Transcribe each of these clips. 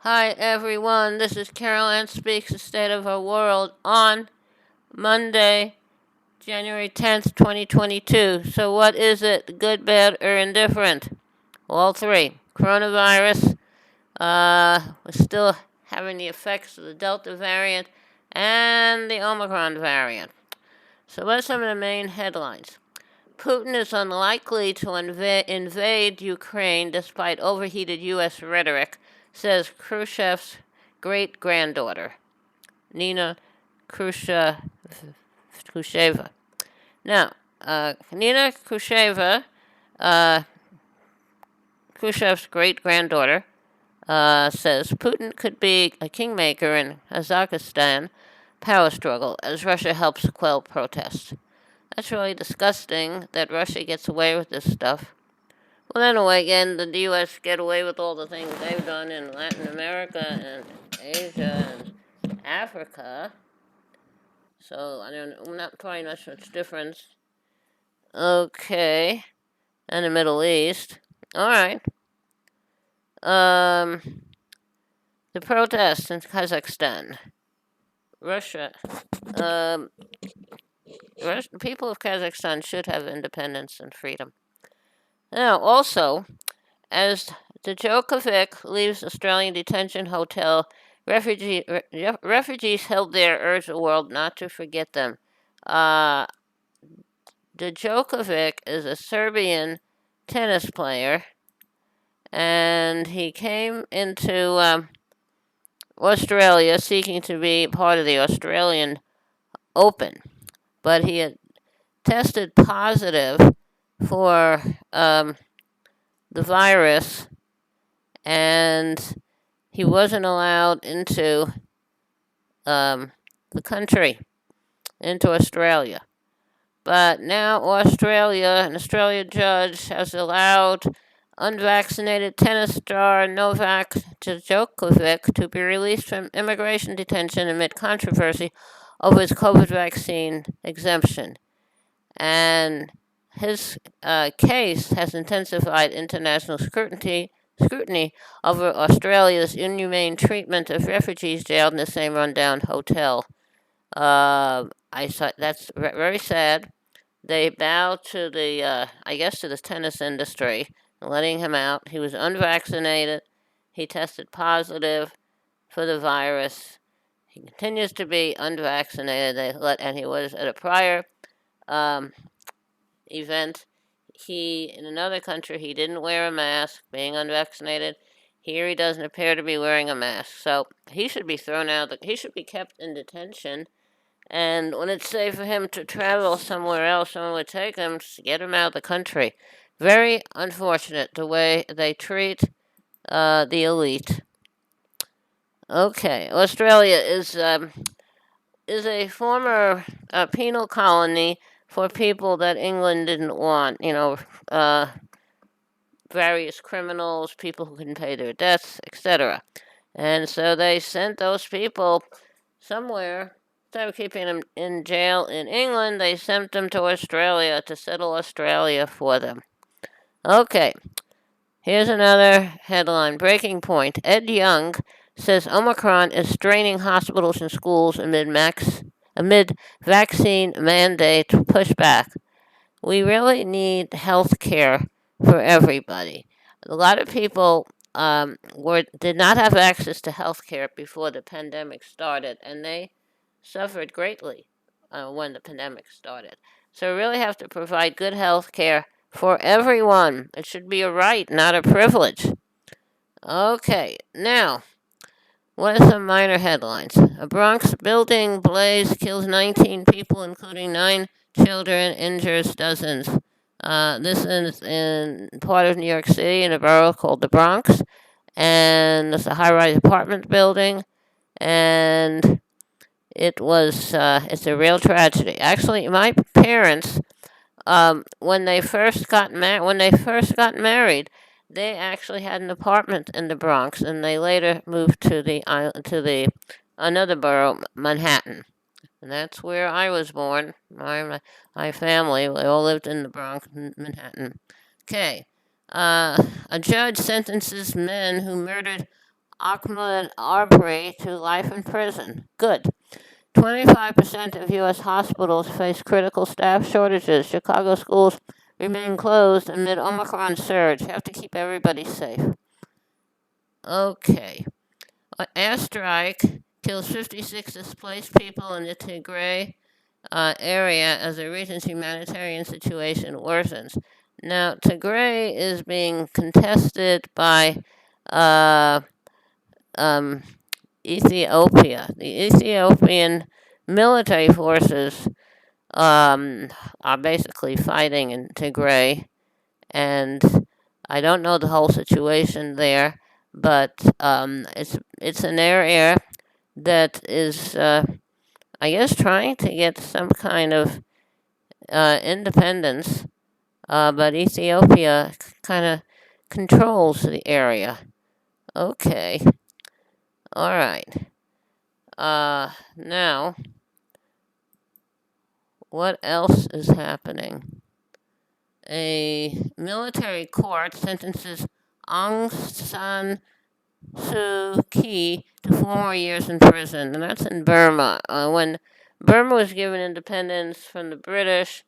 Hi everyone, this is Carol Ann Speaks the State of Our World on Monday, January 10th, 2022. So, what is it? Good, bad, or indifferent? All three. Coronavirus, we're still having the effects of the Delta variant and the Omicron variant. So, what are some of the main headlines? Putin is unlikely to invade Ukraine despite overheated U.S. rhetoric, says Khrushchev's great granddaughter, Nina Khrushcheva. Now, Nina Khrushcheva, uh, Khrushchev's great granddaughter, says Putin could be a kingmaker in Kazakhstan power struggle as Russia helps quell protests. That's really disgusting that Russia gets away with this stuff. Well, anyway, again, the U.S. get away with all the things they've done in Latin America and Asia and Africa. So I don't, not probably not much difference. Okay, and the Middle East. All right. Um, the protests in Kazakhstan, Russia. Um, the people of Kazakhstan should have independence and freedom. Now, also, as Djokovic leaves Australian detention hotel, refugees held there urge the world not to forget them. Uh, Djokovic is a Serbian tennis player, and he came into Australia seeking to be part of the Australian Open, but he had tested positive for the virus, and he wasn't allowed into the country, into Australia. But now an Australian judge has allowed unvaccinated tennis star Novak Djokovic to be released from immigration detention amid controversy over his COVID vaccine exemption. And his case has intensified international scrutiny over Australia's inhumane treatment of refugees jailed in the same rundown hotel. I saw that's very sad. They bowed to the, I guess, to the tennis industry, letting him out. He was unvaccinated. He tested positive for the virus. He continues to be unvaccinated. And he was at a prior um, event. In another country, he didn't wear a mask, being unvaccinated. Here, he doesn't appear to be wearing a mask. So he should be thrown out. He should be kept in detention. And when it's safe for him to travel somewhere else, someone would take him to get him out of the country. Very unfortunate the way they treat the elite. Okay, Australia is a former penal colony for people that England didn't want. Uh, various criminals, people who couldn't pay their debts, etc. And so they sent those people somewhere. Instead of keeping them in jail in England, they sent them to Australia to settle Australia for them. Okay, here's another headline. Breaking point. Ed Young says Omicron is straining hospitals and schools amid vaccine mandate pushback. We really need health care for everybody. A lot of people did not have access to health care before the pandemic started, and they suffered greatly when the pandemic started. So we really have to provide good health care for everyone. It should be a right, not a privilege. Okay, now, what are some minor headlines? A Bronx building blaze kills 19 people, including 9 children, injures dozens. This is in part of New York City in a borough called the Bronx, and it's a high-rise apartment building, and it's a real tragedy. Actually, my parents, when they first got married, they actually had an apartment in the Bronx, and they later moved to the another borough, Manhattan, and that's where I was born. My family, we all lived in the Bronx, Manhattan. Okay, a judge sentences men who murdered Ahmaud Arbery to life in prison. Good. 25% of U.S. hospitals face critical staff shortages. Chicago schools remain closed amid Omicron surge. Have to keep everybody safe. Okay. Airstrike kills 56 displaced people in the Tigray area as the region's humanitarian situation worsens. Now, Tigray is being contested by uh, um, Ethiopia. The Ethiopian military forces are basically fighting in Tigray, and I don't know the whole situation there, but it's an area that is, I guess, trying to get some kind of independence, but Ethiopia kind of controls the area. Okay, all right. Now, what else is happening? A military court sentences Aung San Suu Kyi to 4 years in prison, and that's in Burma. When Burma was given independence from the British,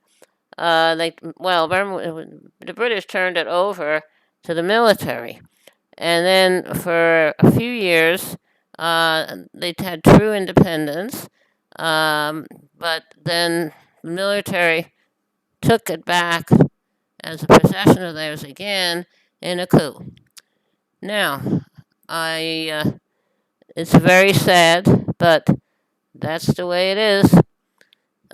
the British turned it over to the military, and then for a few years, they had true independence, um, but then the military took it back as a possession of theirs again in a coup. Now, I it's very sad, but that's the way it is.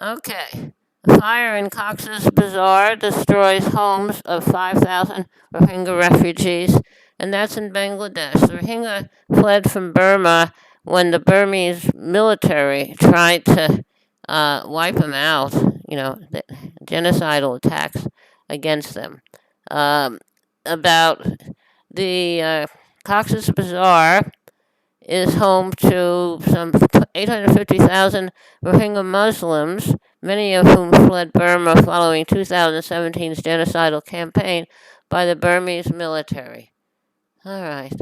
Okay. A fire in Cox's Bazar destroys homes of 5,000 Rohingya refugees, and that's in Bangladesh. The Rohingya fled from Burma when the Burmese military tried to wipe them out, the genocidal attacks against them. Um, about the Cox's Bazar is home to some 850,000 Rohingya Muslims, many of whom fled Burma following 2017's genocidal campaign by the Burmese military. All right.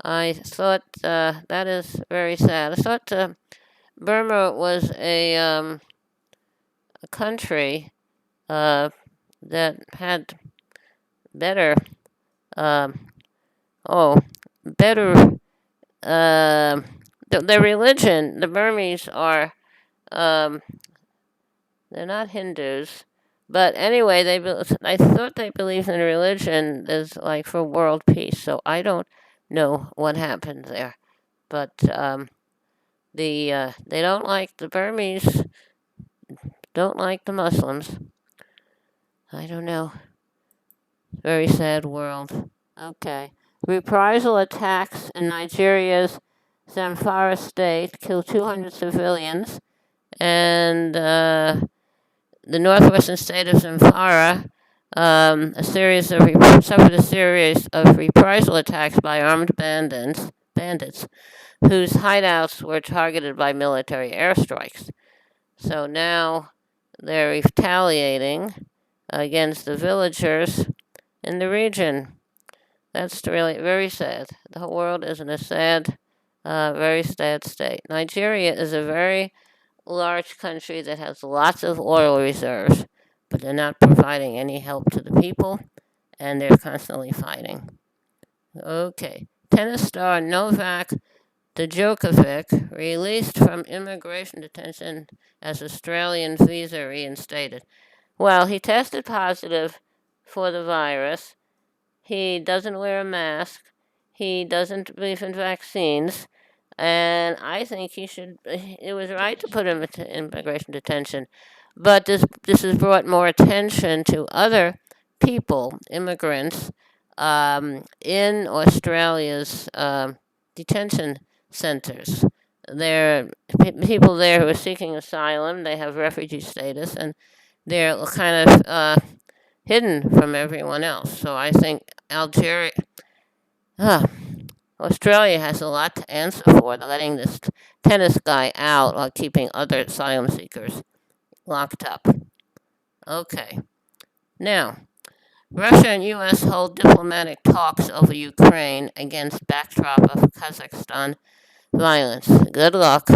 I thought that is very sad. I thought Burma was a country that had better, um, better their religion. The Burmese are um, they're not Hindus, but anyway, I thought they believed in religion as like for world peace. So I don't know what happened there, but they don't like the Burmese. Don't like the Muslims. I don't know. Very sad world. Okay. Reprisal attacks in Nigeria's Zamfara state killed 200 civilians, and the northwestern state of Zamfara suffered a series of reprisal attacks by armed bandits whose hideouts were targeted by military airstrikes. So now they're retaliating against the villagers in the region. That's really very sad. The whole world is in a sad, very sad state. Nigeria is a very large country that has lots of oil reserves, but they're not providing any help to the people, and they're constantly fighting. Okay. Tennis star Novak Djokovic released from immigration detention as Australian visa reinstated. Well, he tested positive for the virus. He doesn't wear a mask. He doesn't believe in vaccines. And I think it was right to put him into immigration detention. But this has brought more attention to other people, immigrants, in Australia's detention centers. There are people there who are seeking asylum. They have refugee status, and they're kind of hidden from everyone else. So I think Australia has a lot to answer for letting this tennis guy out while keeping other asylum seekers locked up. Okay. Now, Russia and U.S. hold diplomatic talks over Ukraine against backdrop of Kazakhstan violence. Good luck.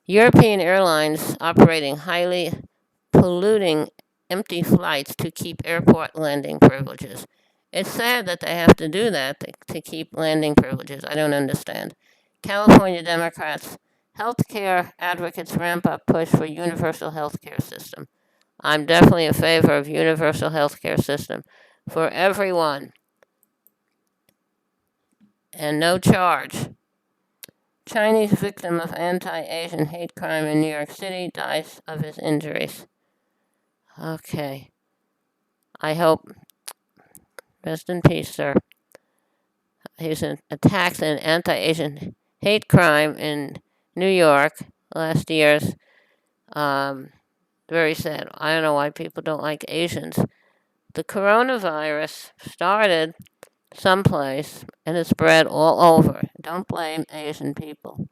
European airlines operating highly polluting empty flights to keep airport landing privileges. It's sad that they have to do that to keep landing privileges. I don't understand. California Democrats, healthcare advocates ramp up push for universal healthcare system. I'm definitely in favor of universal healthcare system for everyone and no charge. Chinese victim of anti-Asian hate crime in New York City dies of his injuries. Okay. I hope, rest in peace, sir. He's attacked an anti-Asian hate crime in New York last year's. Um, Very sad. I don't know why people don't like Asians. The coronavirus started someplace and it spread all over. Don't blame Asian people.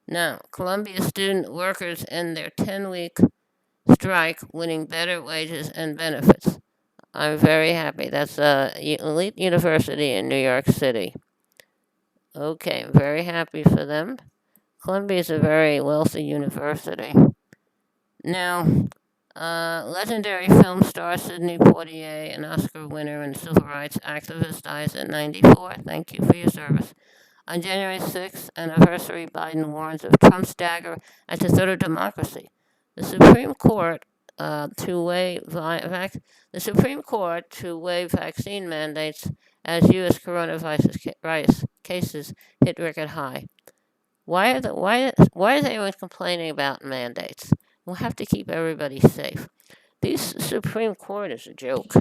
Now, Columbia student workers end their 10-week strike, winning better wages and benefits. I'm very happy. That's a elite university in New York City. Okay, I'm very happy for them. Columbia is a very wealthy university. Now, legendary film star Sidney Poitier, an Oscar winner and civil rights activist, dies at 94. Thank you for your service. On January 6th anniversary, Biden warns of Trump's dagger at the threat of democracy. The Supreme Court the Supreme Court to waive vaccine mandates as U.S. coronavirus cases hit record high. Why is everyone complaining about mandates? We'll have to keep everybody safe. This Supreme Court is a joke.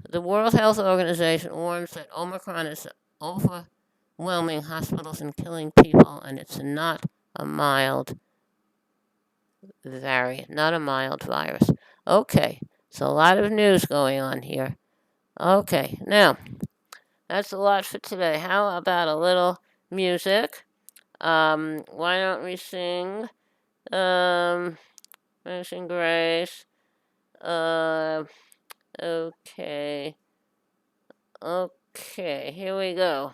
The World Health Organization warns that Omicron is overwhelming hospitals and killing people, and it's not a mild variant, not a mild virus. Okay, so a lot of news going on here. Okay, now that's a lot for today. How about a little music? Why don't we sing? Amazing Grace. Uh, okay. Okay, here we go.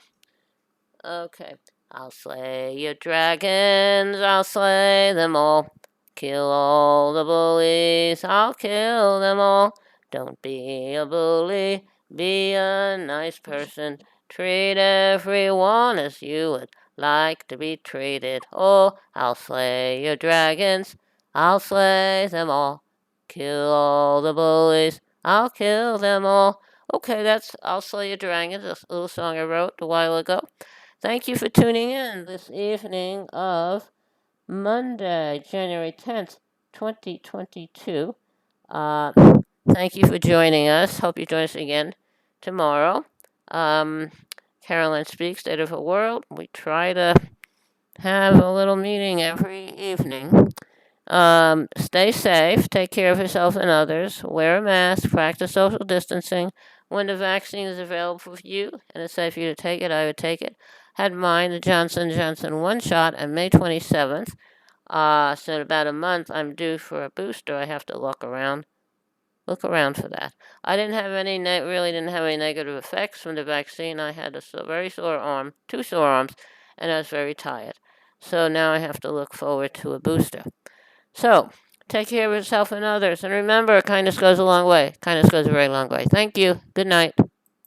Okay. I'll slay your dragons, I'll slay them all. Kill all the bullies, I'll kill them all. Don't be a bully, be a nice person. Treat everyone as you would like to be treated. Oh, I'll slay your dragons, I'll slay them all. Kill all the bullies, I'll kill them all. Okay, that's I'll Slay Your Dragons, a little song I wrote a while ago. Thank you for tuning in this evening of Monday, January 10th, 2022. Uh, Thank you for joining us. Hope you join us again tomorrow. Carolyn Speaks, State of the World. We try to have a little meeting every evening. Stay safe, take care of yourself and others, wear a mask, practice social distancing. When the vaccine is available for you and it's safe for you to take it, I would take it. Had mine, the Johnson & Johnson one shot on May 27th. So in about a month, I'm due for a booster. I have to look around for that. I didn't have any really didn't have any negative effects from the vaccine. I had a very sore arm, two sore arms, and I was very tired. So now I have to look forward to a booster. So, take care of yourself and others. And remember, kindness goes a long way. Kindness goes a very long way. Thank you. Good night.